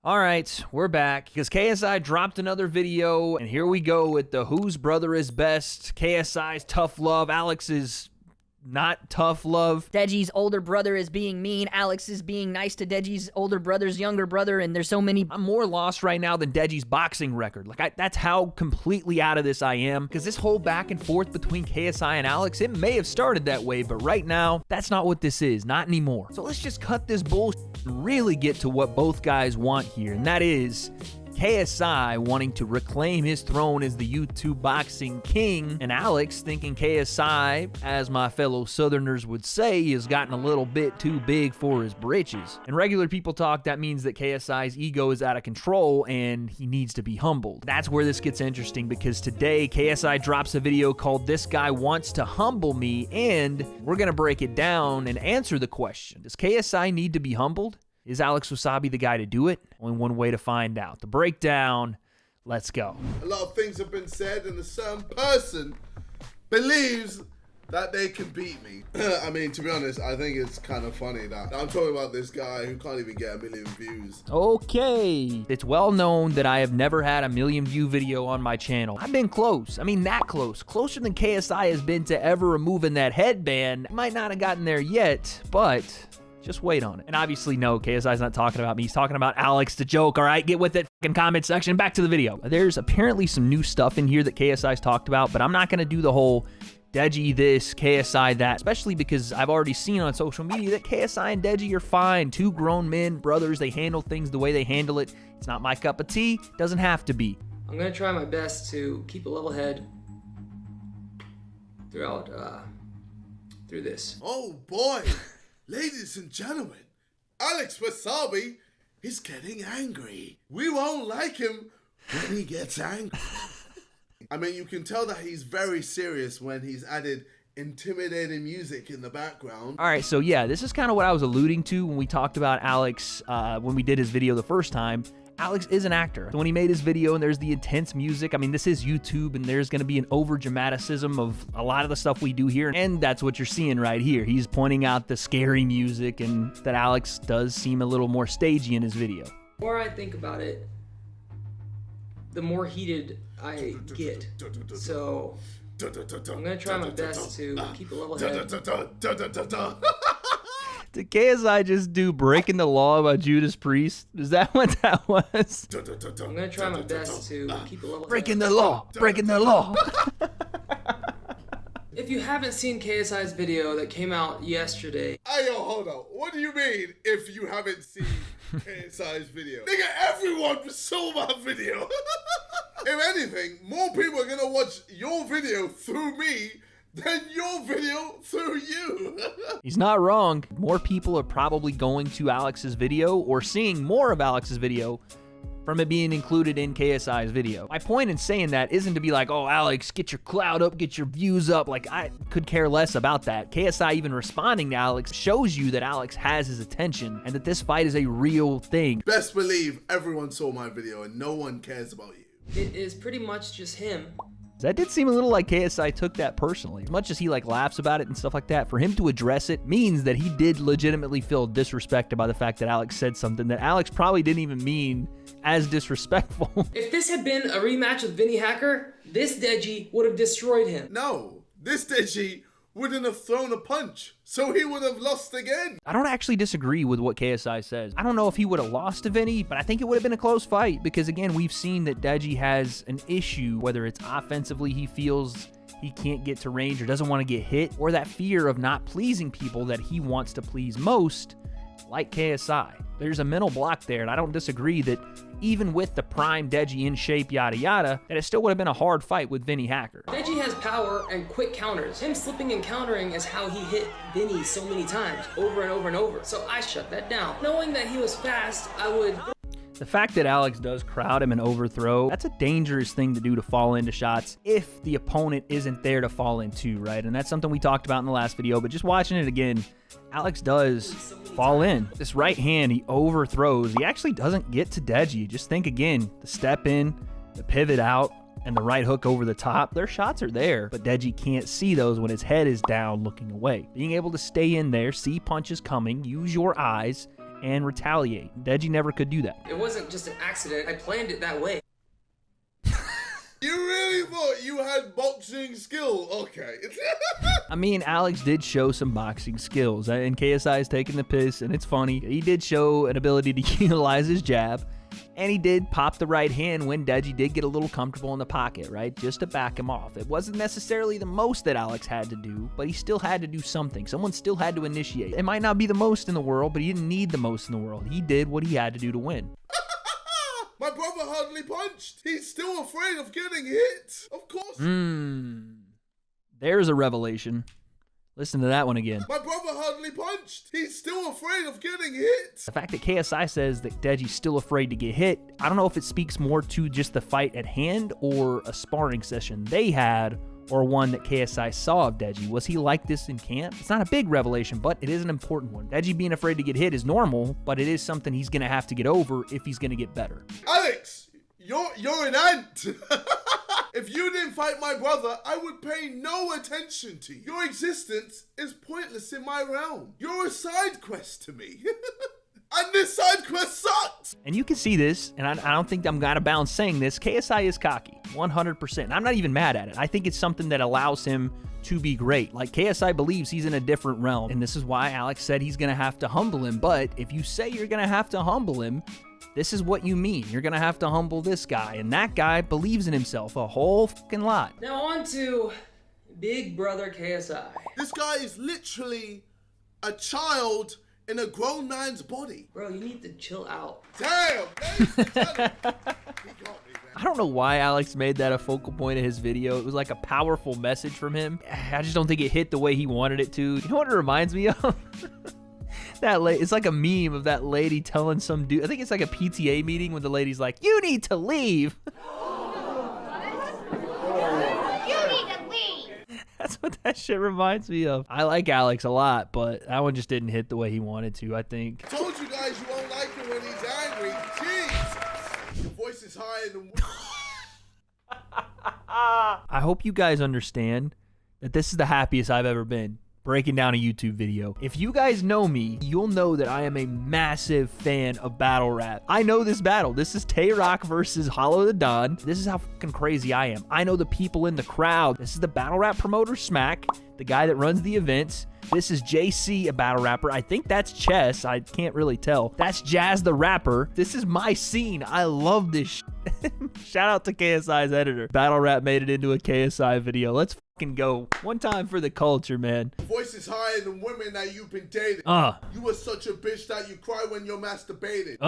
All right, we're back because KSI dropped another video, and here we go with the whose brother is best. KSI's tough love, Alex's not tough love. Deji's older brother is being mean. Alex is being nice to Deji's older brother's younger brother, and there's so many. I'm more lost right now than Deji's boxing record. That's how completely out of this I am. Because this whole back and forth between KSI and Alex, it may have started that way, but right now, that's not what this is. Not anymore. So let's just cut this bullshit and really get to what both guys want here, and that is KSI wanting to reclaim his throne as the YouTube boxing king, and Alex thinking KSI, as my fellow Southerners would say, has gotten a little bit too big for his britches. In regular people talk, that means that KSI's ego is out of control and he needs to be humbled. That's where this gets interesting, because today KSI drops a video called "This Guy Wants to Humble Me," and we're gonna break it down and answer the question: does KSI need to be humbled? Is Alex Wassabi the guy to do it? Only one way to find out. The breakdown, let's go. A lot of things have been said, and a certain person believes that they can beat me. I mean, to be honest, I think it's kind of funny that I'm talking about this guy who can't even get 1 million views. Okay. It's well known that I have never had a 1 million view video on my channel. I've been close. I mean, that close. Closer than KSI has been to ever removing that headband. I might not have gotten there yet, but just wait on it. And obviously, no, KSI's not talking about me. He's talking about Alex, the joke, all right? Get with it, fucking comment section. Back to the video. There's apparently some new stuff in here that KSI's talked about, but I'm not going to do the whole Deji this, KSI that, especially because I've already seen on social media that KSI and Deji are fine. Two grown men, brothers, they handle things the way they handle it. It's not my cup of tea. Doesn't have to be. I'm going to try my best to keep a level head throughout, through this. Oh boy. Ladies and gentlemen, Alex Wassabi is getting angry. We won't like him when he gets angry. I mean, you can tell that he's very serious when he's added intimidating music in the background. All right, so yeah, this is kind of what I was alluding to when we talked about Alex, when we did his video the first time. Alex is an actor. So when he made his video and there's the intense music, I mean, this is YouTube and there's gonna be an over-dramaticism of a lot of the stuff we do here, and that's what you're seeing right here. He's pointing out the scary music and that Alex does seem a little more stagey in his video. The more I think about it, the more heated I get. So I'm gonna try my best to keep a level head. Did KSI just do Breaking the Law by Judas Priest? Is that what that was? I'm gonna try my best to keep a level head. Breaking the law, breaking the law. If you haven't seen KSI's video that came out yesterday. Hey, yo, hold on. What do you mean if you haven't seen KSI's video? Nigga, everyone saw my video. If anything, more people are gonna watch your video through me than your video through you. He's not wrong. More people are probably going to Alex's video or seeing more of Alex's video from it being included in KSI's video. My point in saying that isn't to be like, oh, Alex, get your clout up, get your views up. Like, I could care less about that. KSI even responding to Alex shows you that Alex has his attention and that this fight is a real thing. Best believe everyone saw my video and no one cares about you. It is pretty much just him. That did seem a little like KSI took that personally. As much as he like laughs about it and stuff like that, for him to address it means that he did legitimately feel disrespected by the fact that Alex said something that Alex probably didn't even mean as disrespectful. If this had been a rematch with Vinny Hacker, this Deji would have destroyed him. No, this Deji wouldn't have thrown a punch, so he would have lost again. I don't actually disagree with what KSI says. I don't know if he would have lost to Vinny, but I think it would have been a close fight because, again, we've seen that Deji has an issue, whether it's offensively he feels he can't get to range or doesn't want to get hit, or that fear of not pleasing people that he wants to please most, like KSI. There's a mental block there, and I don't disagree that even with the prime Deji in shape, yada yada, that it still would have been a hard fight with Vinny Hacker. Deji has power and quick counters. Him slipping and countering is how he hit Vinny so many times, over and over and over. So I shut that down. Knowing that he was fast, I would... The fact that Alex does crowd him and overthrow, that's a dangerous thing to do, to fall into shots if the opponent isn't there to fall into, right? And that's something we talked about in the last video, but just watching it again, Alex does fall in. This right hand, he overthrows. He actually doesn't get to Deji. Just think again, the step in, the pivot out, and the right hook over the top. Their shots are there, but Deji can't see those when his head is down looking away. Being able to stay in there, see punches coming, use your eyes, and retaliate. Deji never could do that. It wasn't just an accident. I planned it that way. You really thought you had boxing skill? Okay. I mean, Alex did show some boxing skills, and KSI is taking the piss, and it's funny. He did show an ability to utilize his jab, and he did pop the right hand when Deji did get a little comfortable in the pocket, right? Just to back him off. It wasn't necessarily the most that Alex had to do, but he still had to do something. Someone still had to initiate. It might not be the most in the world, but he didn't need the most in the world. He did what he had to do to win. My brother hardly punched. He's still afraid of getting hit. Of course. There's a revelation. Listen to that one again. My brother hardly punched. He's still afraid of getting hit. The fact that KSI says that Deji's still afraid to get hit, I don't know if it speaks more to just the fight at hand or a sparring session they had, or one that KSI saw of Deji. Was he like this in camp? It's not a big revelation, but it is an important one. Deji being afraid to get hit is normal, but it is something he's going to have to get over if he's going to get better. Alex, you're an ant. If you didn't fight my brother, I would pay no attention to you. Your existence is pointless in my realm. You're a side quest to me. And this side quest sucks! And you can see this, and I don't think I'm out of bounds saying this, KSI is cocky, 100%. And I'm not even mad at it. I think it's something that allows him to be great. Like, KSI believes he's in a different realm, and this is why Alex said he's going to have to humble him. But if you say you're going to have to humble him, this is what you mean. You're going to have to humble this guy, and that guy believes in himself a whole fucking lot. Now on to Big Brother KSI. This guy is literally a child in a grown man's body. Bro, you need to chill out. Damn! Ladies and gentlemen, he got me, man. I don't know why Alex made that a focal point of his video. It was like a powerful message from him. I just don't think it hit the way he wanted it to. You know what it reminds me of? It's like a meme of that lady telling some dude, I think it's like a PTA meeting when the lady's like, you need to leave. That's what that shit reminds me of. I like Alex a lot, but that one just didn't hit the way he wanted to, I think. Told you guys you won't like him when he's angry. Jeez! Your voice is higher than... I hope you guys understand that this is the happiest I've ever been breaking down a YouTube video. If you guys know me, you'll know that I am a massive fan of battle rap. I know this battle. This is Tay-Rock versus Hollow the Don. This is how fucking crazy I am. I know the people in the crowd. This is the battle rap promoter Smack, the guy that runs the events. This is JC, a battle rapper. I think that's Chess. I can't really tell. That's Jazz the rapper. This is my scene. I love this shit. Shout out to KSI's editor. Battle rap made it into a KSI video. Let's fucking go. One time for the culture, man. Your voice is higher than women that you've been dating. You were such a bitch that you cry when you're masturbating.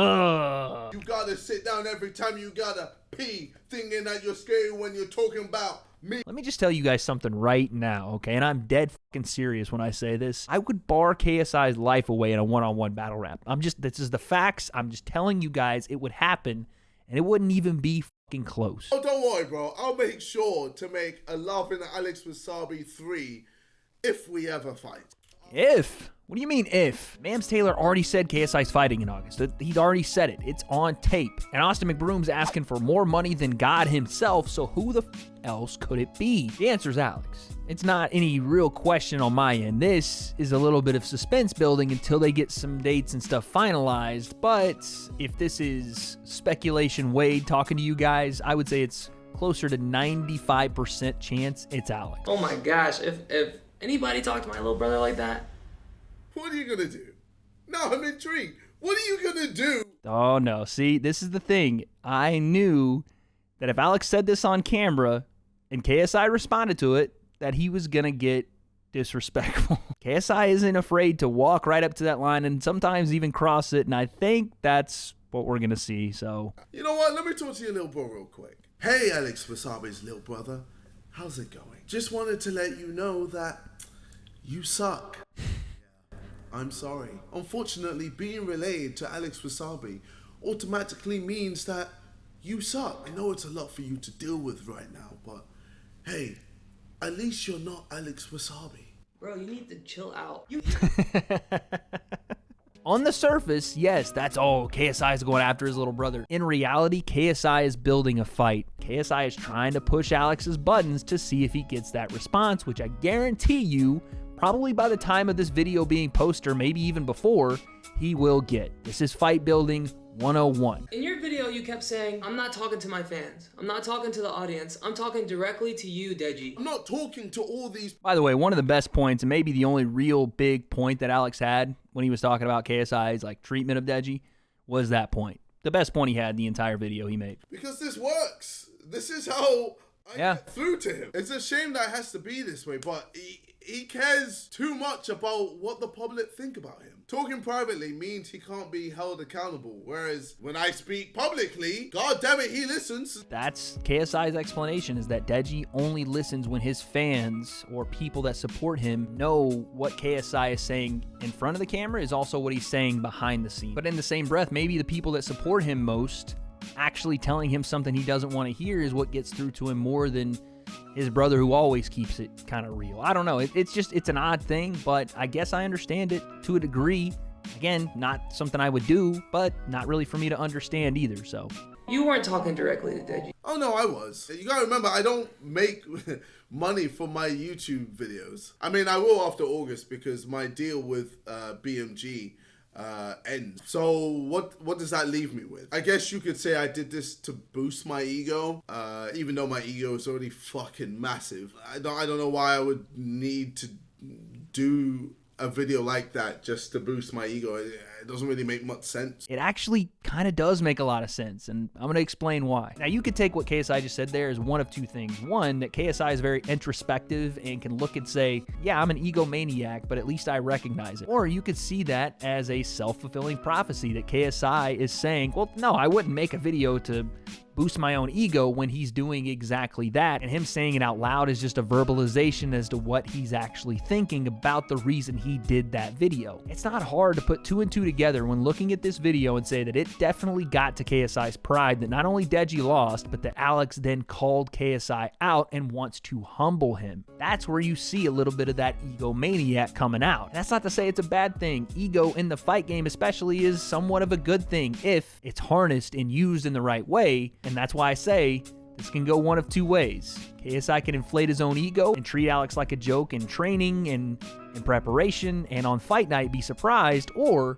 You gotta sit down every time you gotta pee, thinking that you're scary when you're talking about me. Let me just tell you guys something right now, okay? And I'm dead fucking serious when I say this. I would bar KSI's life away in a one-on-one battle rap. This is the facts. I'm just telling you guys it would happen, and it wouldn't even be fucking close. Oh, don't worry, bro. I'll make sure to make a Love in Alex Wassabi 3 if we ever fight. If? What do you mean if? Mams Taylor already said KSI's fighting in August. He'd already said it. It's on tape. And Austin McBroom's asking for more money than God himself, so who the else could it be? The answer's Alex. It's not any real question on my end. This is a little bit of suspense building until they get some dates and stuff finalized, but if this is speculation Wade talking to you guys, I would say it's closer to 95% chance it's Alex. Oh my gosh, if anybody talked to my little brother like that, what are you gonna do? No, I'm intrigued. What are you gonna do? Oh no, see, this is the thing. I knew that if Alex said this on camera and KSI responded to it, that he was gonna get disrespectful. KSI isn't afraid to walk right up to that line and sometimes even cross it, and I think that's what we're gonna see, so. You know what? Let me talk to your little bro real quick. Hey, Alex Wasabi's little brother. How's it going? Just wanted to let you know that you suck. I'm sorry. Unfortunately, being related to Alex Wasabi automatically means that you suck. I know it's a lot for you to deal with right now, but hey, at least you're not Alex Wasabi. bro, you need to chill out. On the surface, yes, that's KSI is going after his little brother. In reality, KSI is building a fight. KSI is trying to push Alex's buttons to see if he gets that response, which I guarantee you probably by the time of this video being posted, or maybe even before, he will get. This is Fight Building 101. In your video, you kept saying, I'm not talking to my fans. I'm not talking to the audience. I'm talking directly to you, Deji. I'm not talking to all these. By the way, one of the best points, and maybe the only real big point that Alex had when he was talking about KSI's like treatment of Deji, was that point. The best point he had in the entire video he made. Because this works. This is how I Yeah. get through to him. It's a shame that it has to be this way, but he cares too much about what the public think about him. Talking privately means he can't be held accountable, whereas when I speak publicly, god damn it, he listens. That's KSI's explanation, is that Deji only listens when his fans or people that support him know what KSI is saying in front of the camera is also what he's saying behind the scenes. But in the same breath, maybe the people that support him most actually telling him something he doesn't want to hear is what gets through to him more than his brother, who always keeps it kind of real. I don't know. It's an odd thing, but I guess I understand it to a degree. Again, not something I would do, but not really for me to understand either, so. You weren't talking directly to Deji. Oh no, I was. You gotta remember, I don't make money from my YouTube videos. I mean, I will after August because my deal with BMG ends. So what does that leave me with? I guess you could say I did this to boost my ego, even though my ego is already fucking massive. I don't know why I would need to do a video like that just to boost my ego. It doesn't really make much sense. It actually kind of does make a lot of sense, and I'm going to explain why. Now, you could take what KSI just said there as one of two things. One, that KSI is very introspective and can look and say, yeah, I'm an egomaniac, but at least I recognize it. Or you could see that as a self-fulfilling prophecy, that KSI is saying, well, no, I wouldn't make a video to boost my own ego when he's doing exactly that, and him saying it out loud is just a verbalization as to what he's actually thinking about the reason he did that video. It's not hard to put two and two together when looking at this video and say that it definitely got to KSI's pride that not only Deji lost, but that Alex then called KSI out and wants to humble him. That's where you see a little bit of that egomaniac coming out. That's not to say it's a bad thing. Ego in the fight game especially is somewhat of a good thing if it's harnessed and used in the right way. And that's why I say this can go one of two ways. KSI can inflate his own ego and treat Alex like a joke in training and in preparation, and on fight night be surprised, or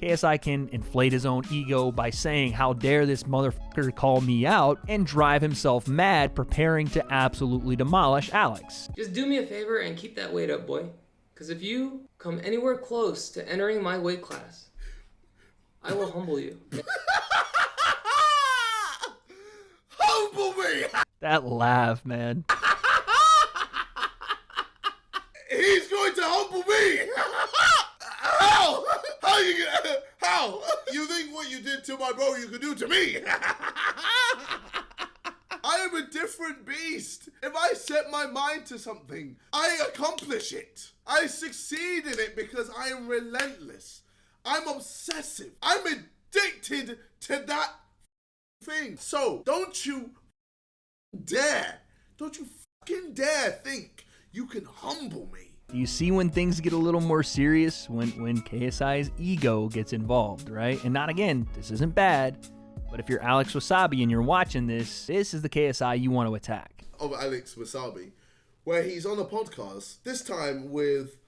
KSI can inflate his own ego by saying, how dare this motherfucker call me out, and drive himself mad preparing to absolutely demolish Alex. Just do me a favor and keep that weight up, boy. Because if you come anywhere close to entering my weight class, I will humble you. Humble me! That laugh, man. He's going to humble me! How? How? You think what you did to my bro you could do to me? I am a different beast. If I set my mind to something, I accomplish it. I succeed in it because I am relentless. I'm obsessive. I'm addicted to that thing. So don't you fucking dare think you can humble me. You see when things get a little more serious, when KSI's ego gets involved, right? And not again, this isn't bad, but if you're Alex Wassabi and you're watching this is the KSI you want to attack. Of Alex Wassabi, where he's on a podcast, this time with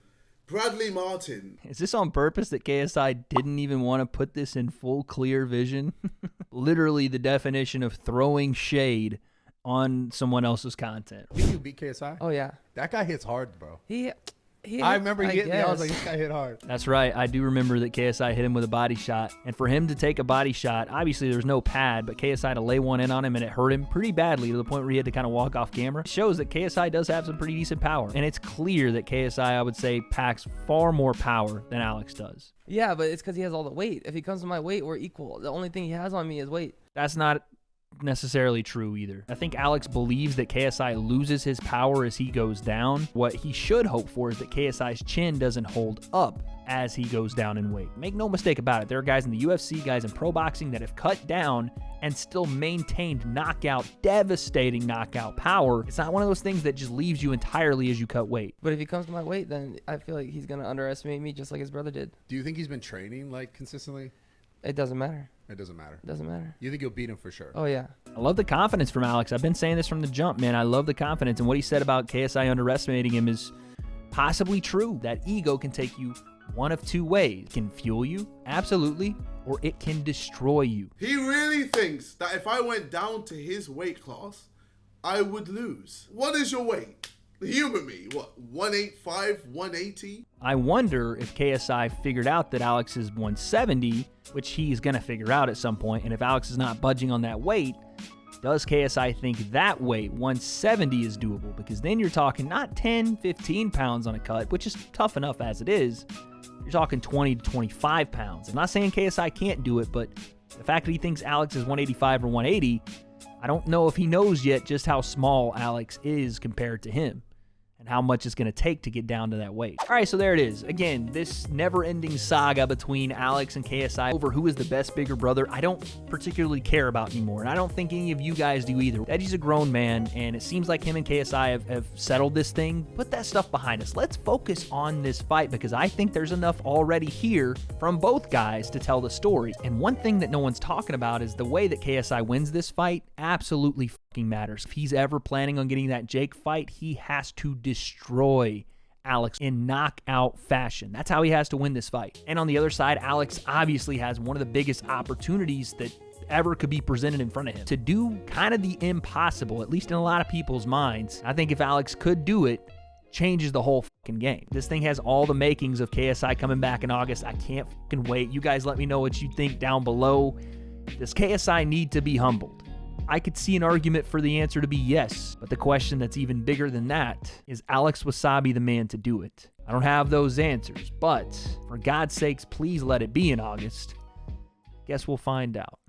Bradley Martin. Is this on purpose that KSI didn't even want to put this in full clear vision? Literally the definition of throwing shade on someone else's content. Did you beat KSI? Oh yeah, That guy hits hard, bro. he. I remember he hit me. I was guess. like, this guy hit hard. That's right. I do remember that KSI hit him with a body shot. And for him to take a body shot, obviously there's no pad, but KSI to lay one in on him and it hurt him pretty badly to the point where he had to kind of walk off camera. It shows that KSI does have some pretty decent power. And it's clear that KSI, I would say, packs far more power than Alex does. Yeah, but it's because he has all the weight. If he comes to my weight, we're equal. The only thing he has on me is weight. That's not necessarily true either. I think Alex believes that KSI loses his power as he goes down. What he should hope for is that KSI's chin doesn't hold up as he goes down in weight. Make no mistake about it, there are guys in the UFC, guys in pro boxing that have cut down and still maintained knockout, devastating knockout power. It's not one of those things that just leaves you entirely as you cut weight. But if he comes to my weight, then I feel like he's gonna underestimate me just like his brother did. Do you think he's been training like consistently? It doesn't matter. It doesn't matter. It doesn't matter. You think you'll beat him for sure? Oh yeah. I love the confidence from Alex. I've been saying this from the jump, man. I love the confidence, and what he said about KSI underestimating him is possibly true that ego can take you one of two ways. It can fuel you, absolutely, or it can destroy you. He really thinks that if I went down to his weight class, I would lose. What is your weight? Humor me. What, 185, 180? I wonder if KSI figured out that Alex is 170, which he's going to figure out at some point, and if Alex is not budging on that weight, does KSI think that weight, 170, is doable? Because then you're talking not 10, 15 pounds on a cut, which is tough enough as it is. You're talking 20 to 25 pounds. I'm not saying KSI can't do it, but the fact that he thinks Alex is 185 or 180, I don't know if he knows yet just how small Alex is compared to him and how much it's going to take to get down to that weight. All right, so there it is. Again, this never-ending saga between Alex and KSI over who is the best bigger brother, I don't particularly care about anymore, and I don't think any of you guys do either. Deji's a grown man, and it seems like him and KSI have settled this thing. Put that stuff behind us. Let's focus on this fight, because I think there's enough already here from both guys to tell the story. And one thing that no one's talking about is the way that KSI wins this fight absolutely fucking matters. If he's ever planning on getting that Jake fight, he has to destroy Alex in knockout fashion. That's how he has to win this fight. And on the other side, Alex obviously has one of the biggest opportunities that ever could be presented in front of him to do kind of the impossible, at least in a lot of people's minds. I think if Alex could do it, changes the whole fucking game. This thing has all the makings of KSI coming back in August. I can't fucking wait. You guys let me know what you think down below. Does KSI need to be humbled? I could see an argument for the answer to be yes, but the question that's even bigger than that is Alex Wassabi the man to do it? I don't have those answers, but for God's sakes, please let it be in August. Guess we'll find out.